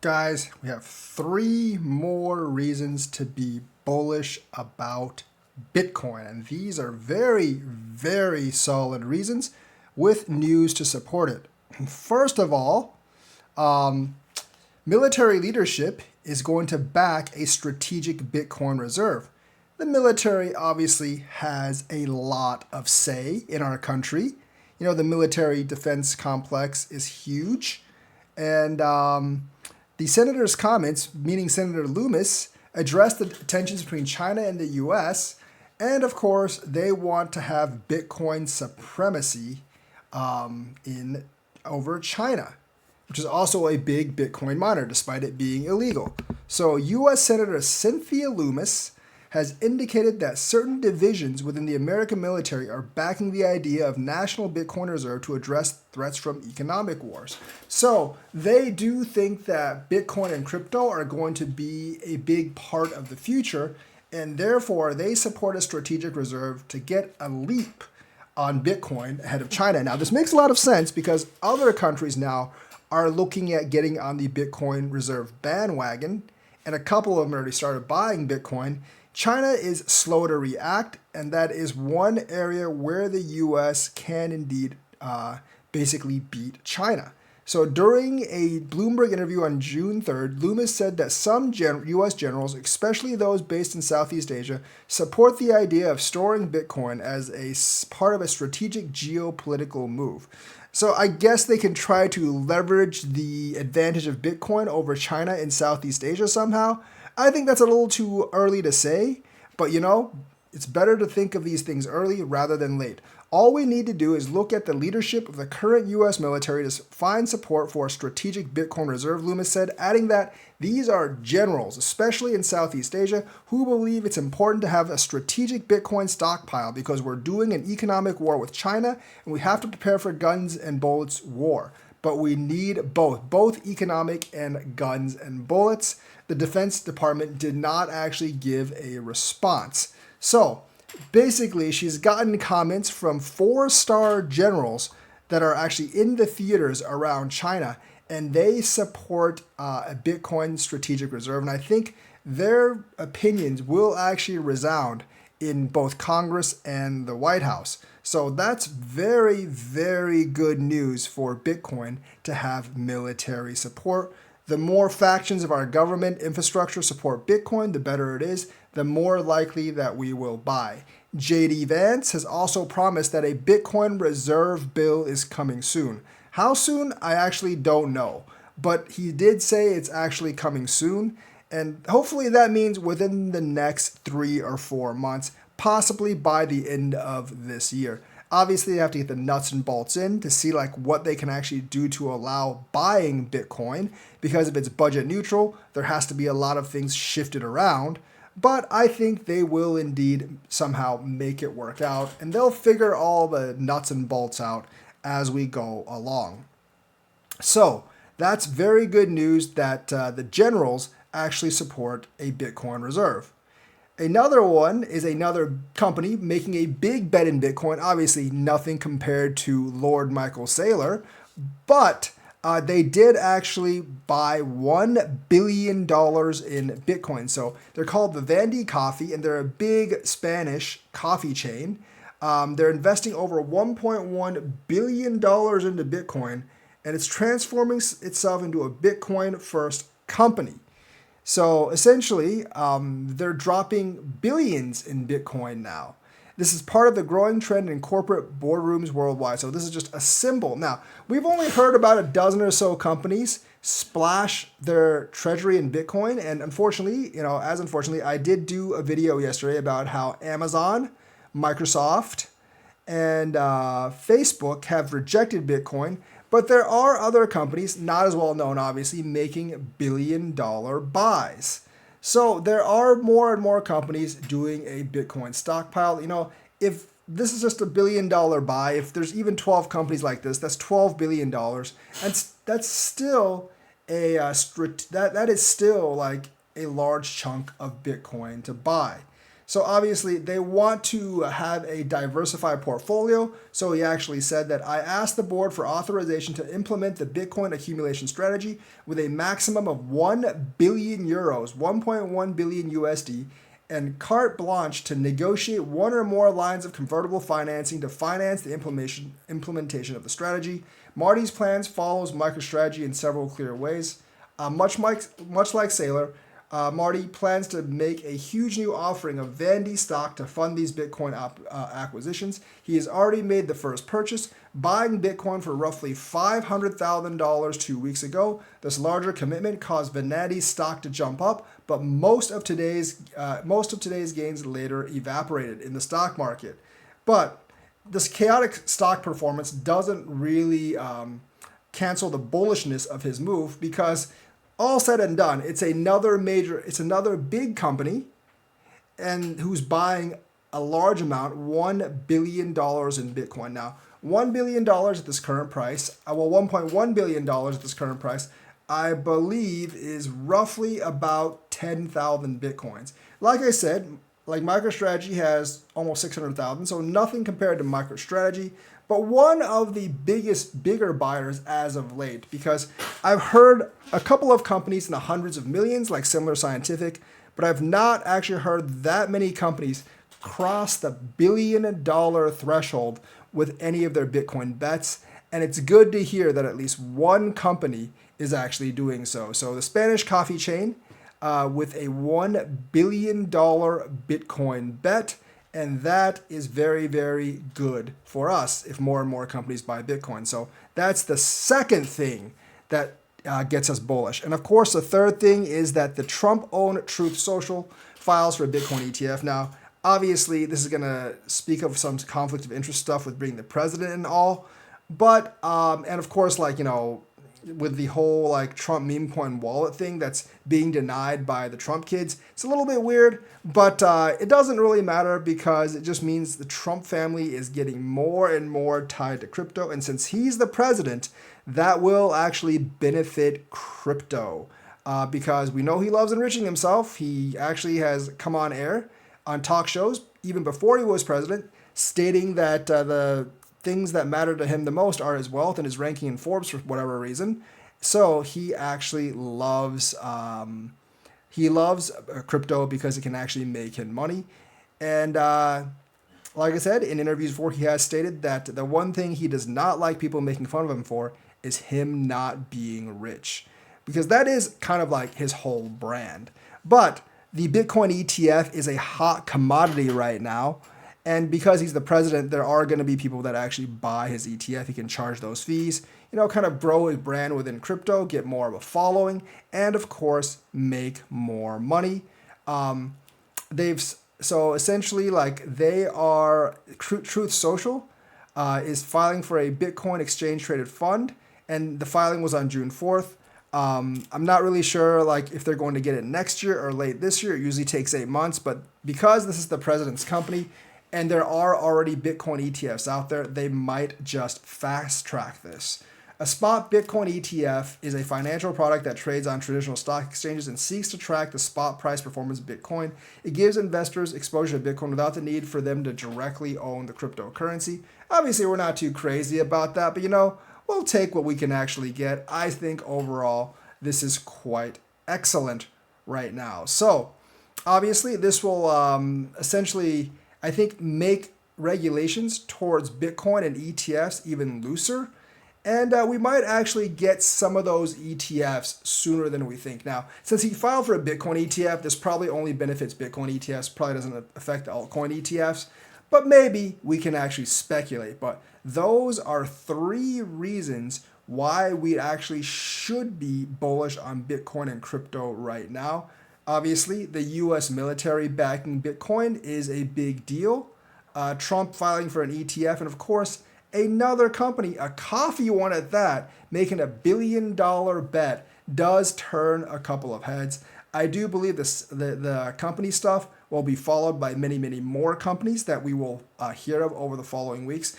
Guys, we have three more reasons to be bullish about Bitcoin. And these are very, very solid reasons with news to support it. First of all, military leadership is going to back a strategic Bitcoin reserve. The military obviously has a lot of say in our country. You know, the military defense complex is huge. And the senator's comments, meaning Senator Loomis, addressed the tensions between China and the US. And of course, they want to have Bitcoin supremacy in over China, which is also a big Bitcoin miner, despite it being illegal. So, U.S. Senator Cynthia Loomis has indicated that certain divisions within the American military are backing the idea of national Bitcoin reserve to address threats from economic wars. So they do think that Bitcoin and crypto are going to be a big part of the future, and therefore they support a strategic reserve to get a leap on Bitcoin ahead of China. Now, this makes a lot of sense because other countries now are looking at getting on the Bitcoin reserve bandwagon, and a couple of them already started buying Bitcoin. China is slow to react, and that is one area where the U.S. can indeed basically beat China. So during a Bloomberg interview on June 3rd, Loomis said that some U.S. generals, especially those based in Southeast Asia, support the idea of storing Bitcoin as a part of a strategic geopolitical move. So I guess they can try to leverage the advantage of Bitcoin over China in Southeast Asia somehow. I think that's a little too early to say, but you know, it's better to think of these things early rather than late. All we need to do is look at the leadership of the current U.S. military to find support for a strategic Bitcoin reserve, Loomis said, adding that these are generals, especially in Southeast Asia, who believe it's important to have a strategic Bitcoin stockpile because we're doing an economic war with China and we have to prepare for guns and bullets war. But we need both economic and guns and bullets. The Defense Department did not actually give a response. So basically, she's gotten comments from four-star generals that are actually in the theaters around China, and they support a Bitcoin strategic reserve. And I think their opinions will actually resound in both Congress and the White House. So that's very, very good news for Bitcoin to have military support. The more factions of our government infrastructure support Bitcoin, the better it is, the more likely that we will buy. JD Vance has also promised that a Bitcoin reserve bill is coming soon. How soon? I actually don't know. But he did say it's actually coming soon. And hopefully that means within the next 3 or 4 months, possibly by the end of this year. Obviously, they have to get the nuts and bolts in to see like what they can actually do to allow buying Bitcoin. Because if it's budget neutral, there has to be a lot of things shifted around. But I think they will indeed somehow make it work out, and they'll figure all the nuts and bolts out as we go along. So that's very good news that the generals actually support a Bitcoin reserve. Another one is another company making a big bet in Bitcoin. Obviously, nothing compared to Lord Michael Saylor, but they did actually buy $1 billion in Bitcoin. So they're called the Vandy Coffee, and they're a big Spanish coffee chain. They're investing over $1.1 billion into Bitcoin, and it's transforming itself into a Bitcoin first company. So essentially, they're dropping billions in Bitcoin now. This is part of the growing trend in corporate boardrooms worldwide. So this is just a symbol. Now, we've only heard about a dozen or so companies splash their treasury in Bitcoin. And unfortunately, I did do a video yesterday about how Amazon, Microsoft, and Facebook have rejected Bitcoin. But there are other companies, not as well known, obviously, making billion-dollar buys. So there are more and more companies doing a Bitcoin stockpile. You know, if this is just $1 billion buy, if there's even 12 companies like this, that's $12 billion. And that's still that is still like a large chunk of Bitcoin to buy. So obviously they want to have a diversified portfolio. So he actually said that I asked the board for authorization to implement the Bitcoin accumulation strategy with a maximum of 1 billion euros, 1.1 billion USD, and carte blanche to negotiate one or more lines of convertible financing to finance the implementation of the strategy. Marty's plans follows MicroStrategy in several clear ways. Much like Saylor, Marty plans to make a huge new offering of Vandy stock to fund these Bitcoin acquisitions. He has already made the first purchase, buying Bitcoin for roughly $500,000 2 weeks ago. This larger commitment caused Vandy's stock to jump up, but most of today's gains later evaporated in the stock market. But this chaotic stock performance doesn't really cancel the bullishness of his move, because all said and done, it's another big company, and who's buying a large amount, $1 billion in Bitcoin. Now, $1 billion at this current price, $1.1 billion at this current price, I believe is roughly about 10,000 Bitcoins. Like I said, like MicroStrategy has almost 600,000, so nothing compared to MicroStrategy, but one of the bigger buyers as of late, because I've heard a couple of companies in the hundreds of millions, like Similar Scientific, but I've not actually heard that many companies cross the $1 billion threshold with any of their Bitcoin bets. And it's good to hear that at least one company is actually doing so. So the Spanish coffee chain with a $1 billion Bitcoin bet. And that is very, very good for us if more and more companies buy Bitcoin. So that's the second thing that gets us bullish. And of course, the third thing is that the Trump-owned Truth Social files for a Bitcoin ETF. Now, obviously, this is going to speak of some conflict of interest stuff with being the president and all. But, and of course, with the whole Trump meme coin wallet thing that's being denied by the Trump kids, it's a little bit weird, but it doesn't really matter, because it just means the Trump family is getting more and more tied to crypto. And since he's the president, that will actually benefit crypto, because we know he loves enriching himself. He actually has come on air on talk shows, even before he was president, stating that the things that matter to him the most are his wealth and his ranking in Forbes for whatever reason. So he actually loves crypto because it can actually make him money. And like I said, in interviews before, he has stated that the one thing he does not like people making fun of him for is him not being rich, because that is kind of like his whole brand. But the Bitcoin ETF is a hot commodity right now. And because he's the president, there are going to be people that actually buy his ETF. He can charge those fees, kind of grow his brand within crypto, get more of a following, and of course, make more money. So essentially, they are, Truth Social is filing for a Bitcoin exchange traded fund, and the filing was on June 4th. I'm not really sure if they're going to get it next year or late this year. It usually takes 8 months, but because this is the president's company, and there are already Bitcoin ETFs out there, they might just fast track this. A spot Bitcoin ETF is a financial product that trades on traditional stock exchanges and seeks to track the spot price performance of Bitcoin. It gives investors exposure to Bitcoin without the need for them to directly own the cryptocurrency. Obviously, we're not too crazy about that, but we'll take what we can actually get. I think overall, this is quite excellent right now. So, obviously, this will essentially, I think, make regulations towards Bitcoin and ETFs even looser. And we might actually get some of those ETFs sooner than we think. Now, since he filed for a Bitcoin ETF, this probably only benefits Bitcoin ETFs, probably doesn't affect the altcoin ETFs. But maybe we can actually speculate. But those are 3 reasons why we actually should be bullish on Bitcoin and crypto right now. Obviously, the U.S. military backing Bitcoin is a big deal. Trump filing for an ETF, and of course, another company, a coffee one at that, making $1 billion bet does turn a couple of heads. I do believe the company stuff will be followed by many, many more companies that we will hear of over the following weeks.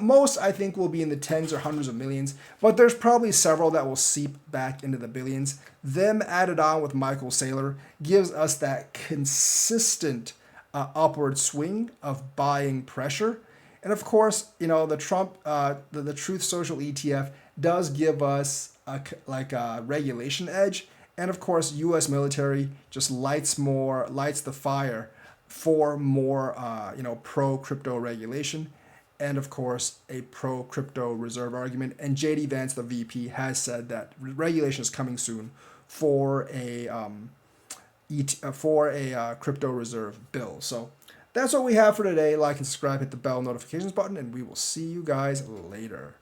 Most I think will be in the tens or hundreds of millions, but there's probably several that will seep back into the billions. Them added on with Michael Saylor gives us that consistent upward swing of buying pressure. And of course, the the Truth Social ETF does give us a regulation edge. And of course, U.S. military just lights the fire for more, pro crypto regulation, and of course, a pro crypto reserve argument. And JD Vance, the VP, has said that regulation is coming soon for a crypto reserve bill. So that's what we have for today. Like and subscribe, hit the bell notifications button, and we will see you guys later.